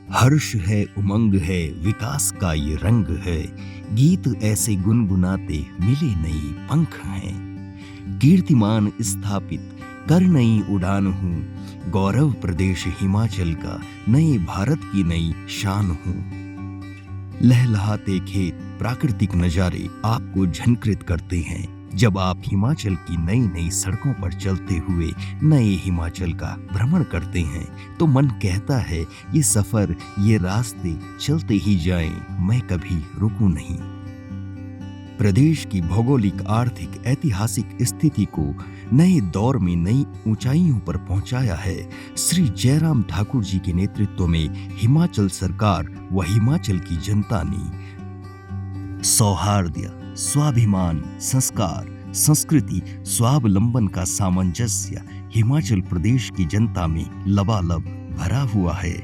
हर्ष है, उमंग है, विकास का ये रंग है। गीत ऐसे गुनगुनाते मिले नई पंख हैं। कीर्तिमान स्थापित कर नई उड़ान हूँ। गौरव प्रदेश हिमाचल का नए भारत की नई शान हूँ। लहलहाते खेत, प्राकृतिक नजारे आपको झंकृत करते हैं। जब आप हिमाचल की नई नई सड़कों पर चलते हुए नए हिमाचल का भ्रमण करते हैं तो मन कहता है ये सफर, ये रास्ते चलते ही जाएं, मैं कभी रुकूं नहीं। प्रदेश की भौगोलिक, आर्थिक, ऐतिहासिक स्थिति को नए दौर में नई ऊंचाइयों पर पहुंचाया है श्री जयराम ठाकुर जी के नेतृत्व में हिमाचल सरकार व हिमाचल की जनता ने। सौहार्द, स्वाभिमान, संस्कार, संस्कृति, स्वावलंबन का सामंजस्य हिमाचल प्रदेश की जनता में लबालब भरा हुआ है।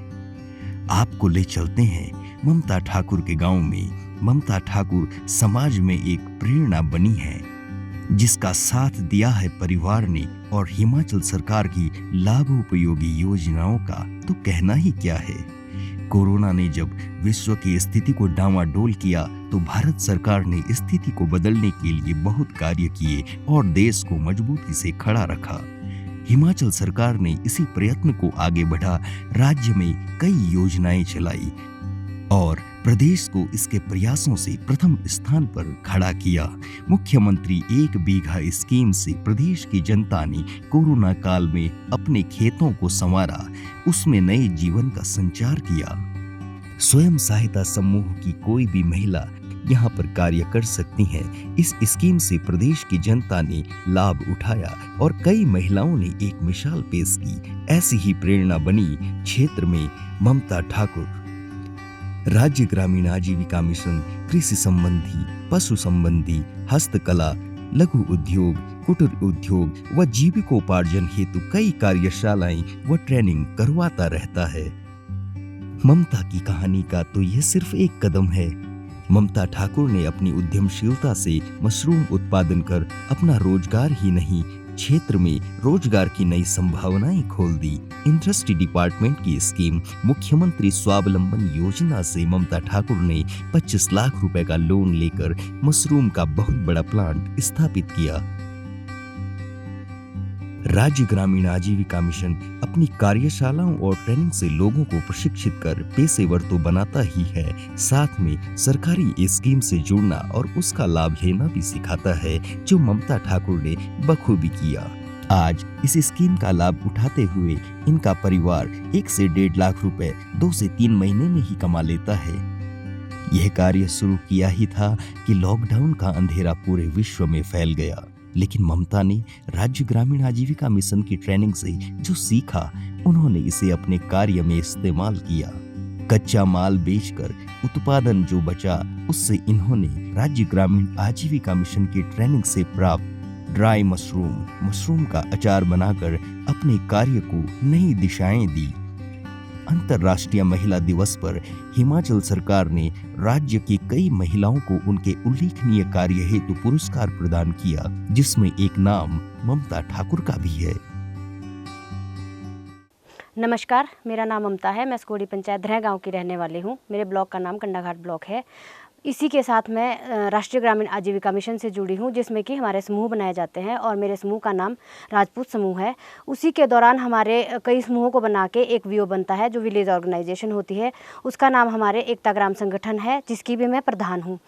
आपको ले चलते हैं ममता ठाकुर के गांव में। ममता ठाकुर समाज में एक प्रेरणा बनी है, जिसका साथ दिया है परिवार ने, और हिमाचल सरकार की लाभोपयोगी योजनाओं का तो कहना ही क्या है। कोरोना ने जब विश्व की स्थिति को डामाडोल किया तो भारत सरकार ने स्थिति को बदलने के लिए बहुत कार्य किए और देश को मजबूती से खड़ा रखा। हिमाचल सरकार ने इसी प्रयत्न को आगे बढ़ा, राज्य में कई योजनाएं चलाई और प्रदेश को इसके प्रयासों से प्रथम स्थान पर खड़ा किया। मुख्यमंत्री 1 बीघा स्कीम से प्रदेश की जनता ने कोरोना काल में अपने खेतों को संवारा, उसमें नए जीवन का संचार किया। स्वयं सहायता समूह की कोई भी महिला यहाँ पर कार्य कर सकती है। इस स्कीम से प्रदेश की जनता ने लाभ उठाया और कई महिलाओं ने एक मिसाल पेश की। ऐसी ही प्रेरणा बनी क्षेत्र में ममता ठाकुर। राज्य ग्रामीण आजीविका मिशन कृषि संबंधी, पशु संबंधी, हस्तकला, लघु उद्योग, कुटीर उद्योग व जीविकोपार्जन हेतु कई कार्यशालाएं व ट्रेनिंग करवाता रहता है। ममता की कहानी का तो यह सिर्फ एक कदम है। ममता ठाकुर ने अपनी उद्यमशीलता से मशरूम उत्पादन कर अपना रोजगार ही नहीं, क्षेत्र में रोजगार की नई संभावनाएं खोल दी। इंडस्ट्री डिपार्टमेंट की स्कीम मुख्यमंत्री स्वावलंबन योजना से ममता ठाकुर ने 25 लाख रुपए का लोन लेकर मशरूम का बहुत बड़ा प्लांट स्थापित किया। राज्य ग्रामीण आजीविका मिशन अपनी कार्यशालाओं और ट्रेनिंग से लोगों को प्रशिक्षित कर पेशेवर तो बनाता ही है, साथ में सरकारी स्कीम से जुड़ना और उसका लाभ लेना भी सिखाता है, जो ममता ठाकुर ने बखूबी किया। आज इस स्कीम का लाभ उठाते हुए इनका परिवार 1 से 1.5 लाख रुपए 2 से 3 महीने में ही कमा लेता है। यह कार्य शुरू किया ही था कि लॉकडाउन का अंधेरा पूरे विश्व में फैल गया, लेकिन ममता ने राज्य ग्रामीण आजीविका मिशन की ट्रेनिंग से जो सीखा, उन्होंने इसे अपने कार्य में इस्तेमाल किया। कच्चा माल बेचकर उत्पादन जो बचा, उससे इन्होंने राज्य ग्रामीण आजीविका मिशन की ट्रेनिंग से प्राप्त ड्राई मशरूम का अचार बनाकर अपने कार्य को नई दिशाएं दी। अंतर्राष्ट्रीय महिला दिवस पर हिमाचल सरकार ने राज्य की कई महिलाओं को उनके उल्लेखनीय कार्य हेतु पुरस्कार प्रदान किया, जिसमें एक नाम ममता ठाकुर का भी है। नमस्कार, मेरा नाम ममता है। मैं स्कोड़ी पंचायत धरह गांव की रहने वाली हूं। मेरे ब्लॉक का नाम कंडाघाट ब्लॉक है। इसी के साथ मैं राष्ट्रीय ग्रामीण आजीविका मिशन से जुड़ी हूँ, जिसमें कि हमारे समूह बनाए जाते हैं और मेरे समूह का नाम राजपूत समूह है। उसी के दौरान हमारे कई समूहों को बना के एक वीओ बनता है, जो विलेज ऑर्गेनाइजेशन होती है। उसका नाम हमारे एकता ग्राम संगठन है, जिसकी भी मैं प्रधान हूँ।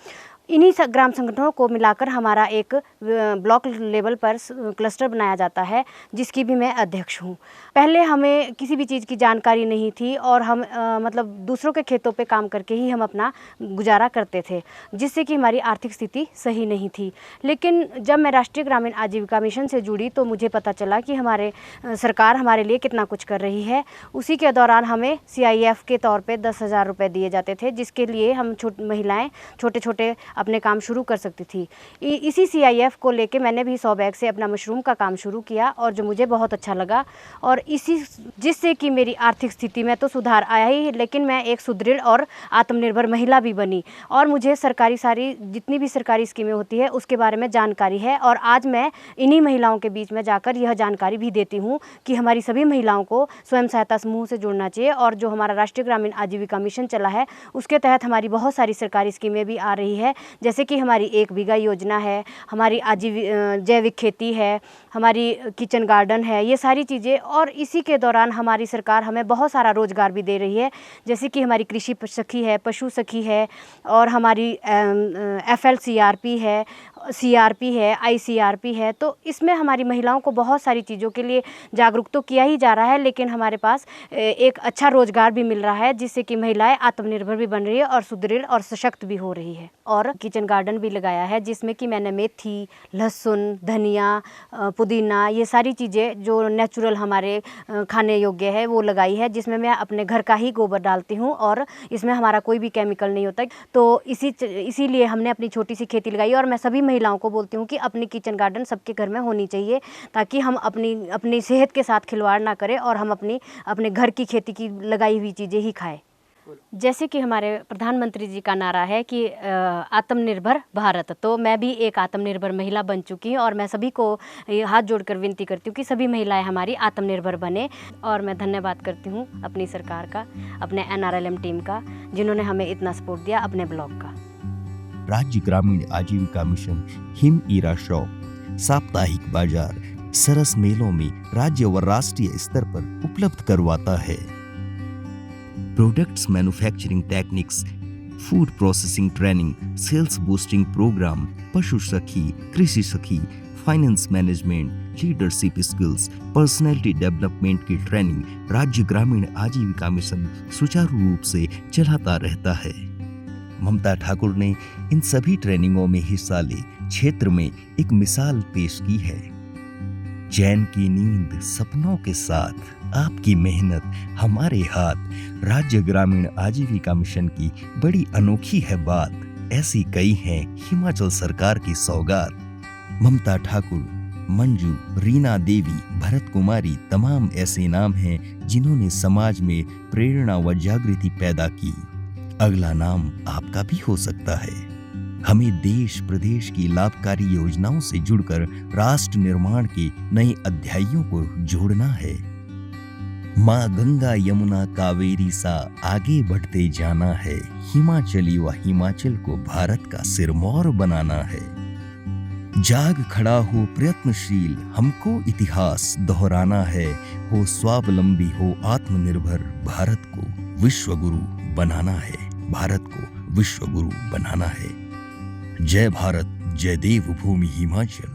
इन्हीं ग्राम संगठनों को मिलाकर हमारा एक ब्लॉक लेवल पर क्लस्टर बनाया जाता है, जिसकी भी मैं अध्यक्ष हूँ। पहले हमें किसी भी चीज़ की जानकारी नहीं थी और हम मतलब दूसरों के खेतों पे काम करके ही हम अपना गुजारा करते थे, जिससे कि हमारी आर्थिक स्थिति सही नहीं थी। लेकिन जब मैं राष्ट्रीय ग्रामीण आजीविका मिशन से जुड़ी तो मुझे पता चला कि हमारे सरकार हमारे लिए कितना कुछ कर रही है। उसी के दौरान हमें CIF के तौर पर 10,000 रुपये दिए जाते थे, जिसके लिए हम महिलाएँ छोटे छोटे अपने काम शुरू कर सकती थी। इसी CIF को लेके मैंने भी 100 बैग से अपना मशरूम का काम शुरू किया और जो मुझे बहुत अच्छा लगा, और जिससे कि मेरी आर्थिक स्थिति में तो सुधार आया ही, लेकिन मैं एक सुदृढ़ और आत्मनिर्भर महिला भी बनी। और मुझे सारी जितनी भी सरकारी स्कीमें होती है उसके बारे में जानकारी है, और आज मैं इन्हीं महिलाओं के बीच में जाकर यह जानकारी भी देती हूँ कि हमारी सभी महिलाओं को स्वयं सहायता समूह से जुड़ना चाहिए। और जो हमारा राष्ट्रीय ग्रामीण आजीविका मिशन चला है उसके तहत हमारी बहुत सारी सरकारी स्कीमें भी आ रही है, जैसे कि हमारी 1 बीघा योजना है, हमारी जैविक खेती है, हमारी किचन गार्डन है, ये सारी चीज़ें। और इसी के दौरान हमारी सरकार हमें बहुत सारा रोजगार भी दे रही है, जैसे कि हमारी कृषि सखी है, पशु सखी है, और हमारी FLCRP है, CRP है, ICRP है। तो इसमें हमारी महिलाओं को बहुत सारी चीज़ों के लिए जागरूक तो किया ही जा रहा है, लेकिन हमारे पास एक अच्छा रोजगार भी मिल रहा है, जिससे कि महिलाएं आत्मनिर्भर भी बन रही है और सुदृढ़ और सशक्त भी हो रही है। और किचन गार्डन भी लगाया है, जिसमें कि मैंने मेथी, लहसुन, धनिया, पुदीना, ये सारी चीज़ें जो नेचुरल हमारे खाने योग्य है वो लगाई है, जिसमें मैं अपने घर का ही गोबर डालती हूँ और इसमें हमारा कोई भी केमिकल नहीं होता। तो इसीलिए हमने अपनी छोटी सी खेती लगाई, और मैं सभी महिलाओं को बोलती हूँ कि अपनी किचन गार्डन सबके घर में होनी चाहिए, ताकि हम अपनी सेहत के साथ खिलवाड़ ना करें और हम अपने घर की खेती की लगाई हुई चीज़ें ही खाएं। जैसे कि हमारे प्रधानमंत्री जी का नारा है कि आत्मनिर्भर भारत, तो मैं भी एक आत्मनिर्भर महिला बन चुकी हूँ, और मैं सभी को हाथ जोड़कर विनती करती हूँ कि सभी महिलाएं हमारी आत्मनिर्भर बने। और मैं धन्यवाद करती हूँ अपनी सरकार का, अपने NRLM टीम का, जिन्होंने हमें इतना सपोर्ट दिया अपने ब्लॉग का। राज्य ग्रामीण आजीविका मिशन हिम ईरा शॉप साप्ताहिक बाजार सरस मेलों में राज्य व राष्ट्रीय स्तर पर उपलब्ध करवाता है। Products manufacturing techniques, food processing training, sales boosting program, पशु सखी, कृषि सखी, finance management, leadership skills, personality development की ट्रेनिंग राज्य ग्रामीण आजीविका मिशन सुचारू रूप से चलाता रहता है। ममता ठाकुर ने इन सभी ट्रेनिंगों में हिस्सा ले क्षेत्र में एक मिसाल पेश की है। चैन की नींद सपनों के साथ आपकी मेहनत हमारे हाथ, राज्य ग्रामीण आजीविका मिशन की बड़ी अनोखी है बात। ऐसी कई हैं हिमाचल सरकार की सौगात। ममता ठाकुर, मंजू, रीना देवी, भरत कुमारी, तमाम ऐसे नाम हैं जिन्होंने समाज में प्रेरणा व जागृति पैदा की। अगला नाम आपका भी हो सकता है। हमें देश प्रदेश की लाभकारी योजनाओं से जुड़कर राष्ट्र निर्माण के नए अध्यायों को जोड़ना है। माँ गंगा यमुना कावेरी सा आगे बढ़ते जाना है। हिमाचली व हिमाचल को भारत का सिरमौर बनाना है। जाग खड़ा हो प्रयत्नशील, हमको इतिहास दोहराना है। हो स्वावलंबी, हो आत्मनिर्भर, भारत को विश्व गुरु बनाना है। भारत को विश्व गुरु बनाना है। जय भारत, जय देवभूमि हिमाचल।